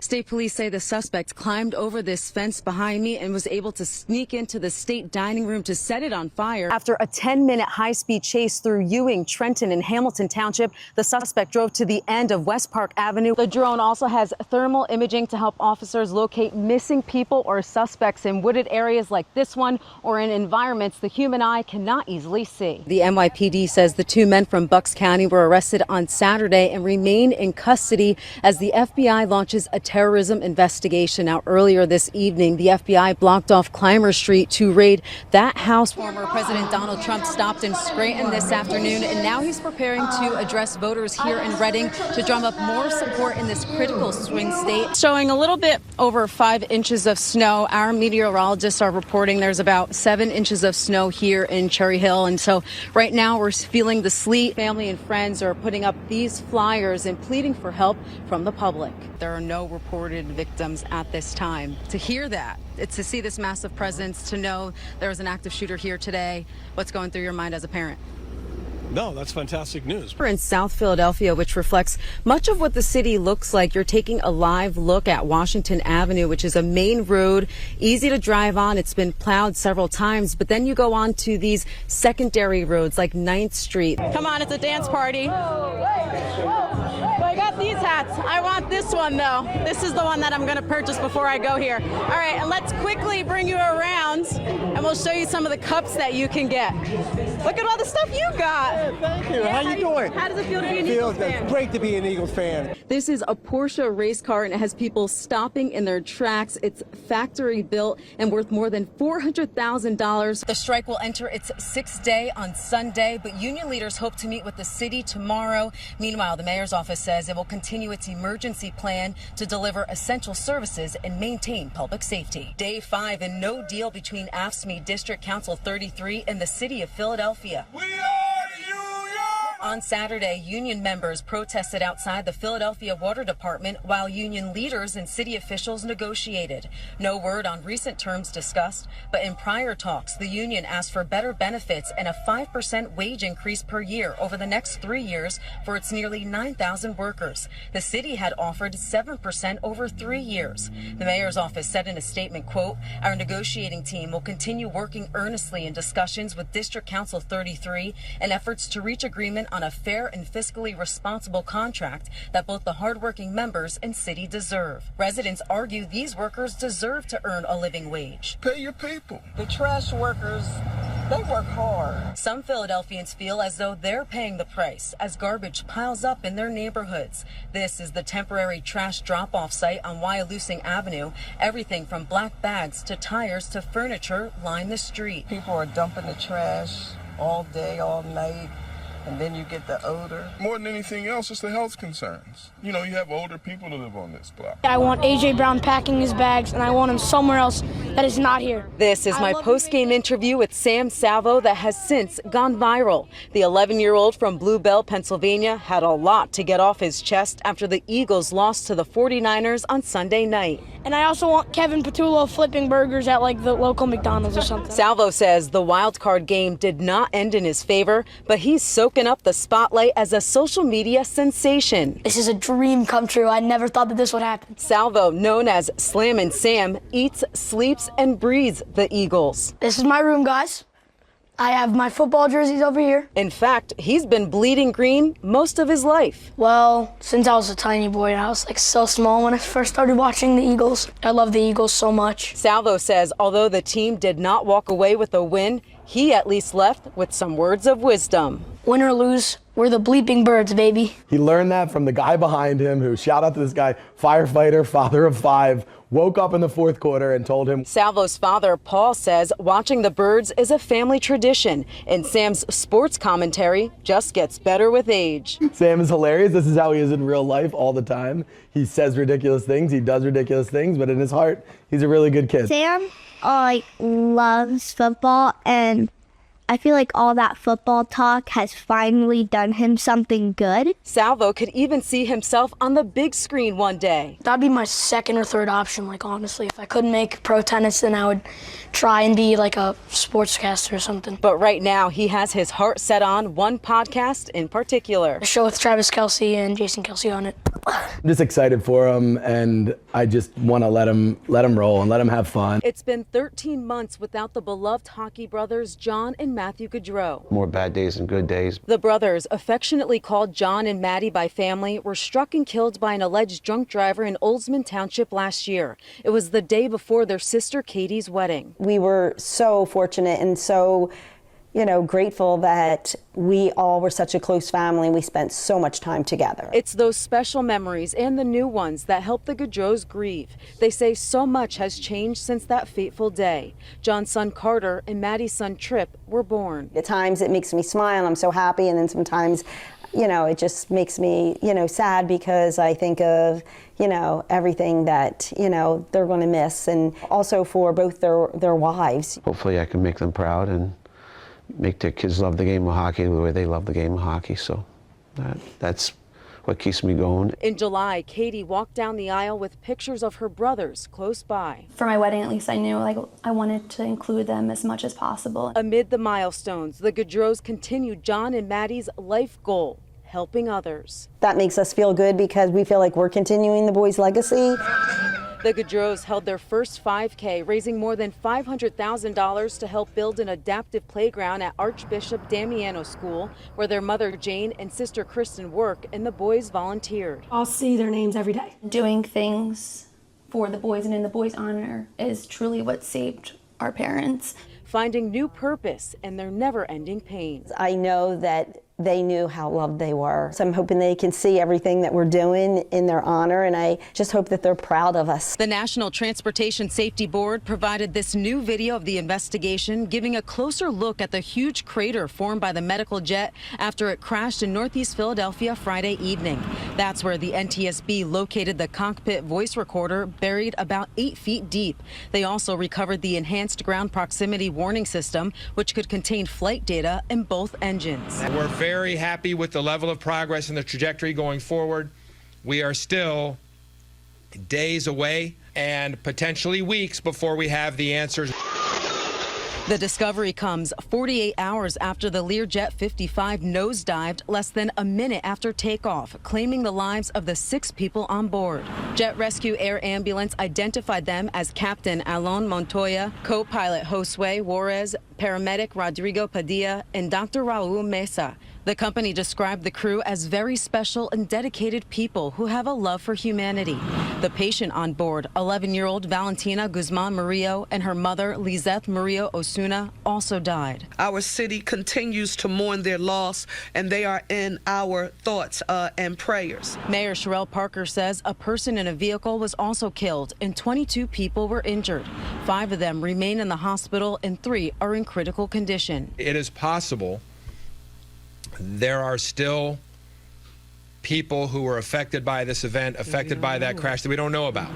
State police say the suspect climbed over this fence behind me and was able to sneak into the state dining room to set it on fire. After a 10-minute high-speed chase through Ewing, Trenton, and Hamilton Township, the suspect drove to the end of West Park Avenue. The drone also has thermal imaging to help officers locate missing people or suspects in wooded areas like this one or in environments the human eye cannot easily see. The NYPD says the two men from Bucks County were arrested on Saturday and remain in custody as the FBI launches a terrorism investigation. Now, earlier this evening, the FBI blocked off Clymer Street to raid that house. Former President Donald Trump stopped in Scranton this afternoon, and now he's preparing to address voters here in Reading to drum up more support in this critical swing state. Showing a little bit over 5 inches of snow. Our meteorologists are reporting there's about 7 inches of snow here in Cherry Hill, and so right now we're feeling the sleet. Family and friends are putting up these flyers and pleading for help from the public. There are no reported victims at this time. To hear that, it's to see this massive presence, to know there was an active shooter here today. What's going through your mind as a parent? No, that's fantastic news. We're in South Philadelphia, which reflects much of what the city looks like. You're taking a live look at Washington Avenue, which is a main road, easy to drive on. It's been plowed several times, but then you go on to these secondary roads like 9th Street. Come on, it's a dance party. I got these hats. I want this one, though. This is the one that I'm going to purchase before I go here. All right, and let's quickly bring you around, and we'll show you some of the cups that you can get. Look at all the stuff you got. Thank you. How you doing? How does it feel to be an Eagles fan? It's great to be an Eagles fan. This is a Porsche race car, and it has people stopping in their tracks. It's factory built and worth more than $400,000. The strike will enter its 6th day on Sunday, but union leaders hope to meet with the city tomorrow. Meanwhile, the mayor's office says it will continue its emergency plan to deliver essential services and maintain public safety. Day 5 and no deal between AFSCME District Council 33 and the city of Philadelphia. We are the union! On Saturday, union members protested outside the Philadelphia Water Department while union leaders and city officials negotiated. No word on recent terms discussed, but in prior talks, the union asked for better benefits and a 5% wage increase per year over the next 3 years for its nearly 9,000 workers. The city had offered 7% over 3 years. The mayor's office said in a statement, quote, "Our negotiating team will continue working earnestly in discussions with District Council 33 and efforts to reach agreement on a fair and fiscally responsible contract that both the hardworking members and city deserve." Residents argue these workers deserve to earn a living wage. Pay your people. The trash workers, they work hard. Some Philadelphians feel as though they're paying the price as garbage piles up in their neighborhoods. This is the temporary trash drop-off site on Wyalusing Avenue. Everything from black bags to tires to furniture line the street. People are dumping the trash all day, all night. And then you get the odor. More than anything else, it's the health concerns. You know, you have older people that live on this block. I want A.J. Brown packing his bags, and I want him somewhere else that is not here. This is my post-game interview with Sam Salvo that has since gone viral. The 11-year-old from Blue Bell, Pennsylvania, had a lot to get off his chest after the Eagles lost to the 49ers on Sunday night. And I also want Kevin Patullo flipping burgers at like the local McDonald's or something. Salvo says the wild card game did not end in his favor, but he's soaking up the spotlight as a social media sensation. This is a dream come true. I never thought that this would happen. Salvo, known as Slammin' Sam, eats, sleeps, and breathes the Eagles. This is my room, guys. I have my football jerseys over here. In fact, he's been bleeding green most of his life. Well, since I was a tiny boy, I was like so small when I first started watching the Eagles. I love the Eagles so much. Salvo says although the team did not walk away with a win, he at least left with some words of wisdom. Win or lose, we're the bleeping birds, baby. He learned that from the guy behind him who, shout out to this guy, firefighter, father of 5, woke up in the 4th quarter and told him. Salvo's father, Paul, says watching the birds is a family tradition, and Sam's sports commentary just gets better with age. Sam is hilarious. This is how he is in real life all the time. He says ridiculous things, he does ridiculous things, but in his heart, he's a really good kid. Sam loves football, and I feel like all that football talk has finally done him something good. Salvo could even see himself on the big screen one day. That'd be my second or third option, like honestly. If I couldn't make pro tennis, then I would try and be like a sportscaster or something. But right now, he has his heart set on one podcast in particular. A show with Travis Kelce and Jason Kelce on it. I'm just excited for him, and I just want to let him roll and let him have fun. It's been 13 months without the beloved hockey brothers John and Matthew Gaudreau. More bad days than good days. The brothers, affectionately called John and Maddie by family, were struck and killed by an alleged drunk driver in Oldsman Township last year. It was the day before their sister Katie's wedding. We were so fortunate and so, grateful that we all were such a close family and we spent so much time together. It's those special memories and the new ones that help the Gaudreaus grieve. They say so much has changed since that fateful day. John's son Carter and Maddie's son Tripp were born. At times it makes me smile, I'm so happy, and then sometimes, it just makes me, sad because I think of, everything that, they're going to miss, and also for both their wives. Hopefully I can make them proud and make their kids love the game of hockey the way they love the game of hockey. So that's what keeps me going. In July, Katie walked down the aisle with pictures of her brothers close by. For my wedding, at least, I knew I wanted to include them as much as possible. Amid the milestones, the Gaudreaus continued John and Maddie's life goal, helping others. That makes us feel good because we feel like we're continuing the boys' legacy. The Gaudreaus held their first 5K, raising more than $500,000 to help build an adaptive playground at Archbishop Damiano School, where their mother Jane and sister Kristen work, and the boys volunteered. I'll see their names every day. Doing things for the boys and in the boys' honor is truly what saved our parents. Finding new purpose in their never-ending pain. I know that they knew how loved they were. So I'm hoping they can see everything that we're doing in their honor, and I just hope that they're proud of us. The National Transportation Safety Board provided this new video of the investigation, giving a closer look at the huge crater formed by the medical jet after it crashed in Northeast Philadelphia Friday evening. That's where the NTSB located the cockpit voice recorder buried about 8 feet deep. They also recovered the enhanced ground proximity warning system, which could contain flight data in both engines. We're very happy with the level of progress and the trajectory going forward. We are still days away and potentially weeks before we have the answers. The discovery comes 48 hours after the Learjet 55 nosedived less than a minute after takeoff, claiming the lives of the 6 people on board. Jet Rescue Air Ambulance identified them as Captain Alon Montoya, co-pilot Josue Juarez, paramedic Rodrigo Padilla, and Dr. Raul Mesa. The company described the crew as very special and dedicated people who have a love for humanity. The patient on board, 11-year-old Valentina Guzman Murillo, and her mother, Lizeth Murillo Osuna, also died. Our city continues to mourn their loss, and they are in our thoughts and prayers. Mayor Sherelle Parker says a person in a vehicle was also killed and 22 people were injured. 5 of them remain in the hospital and 3 are in critical condition. It is possible there are still people who were affected by this event, affected by that crash that we don't know about.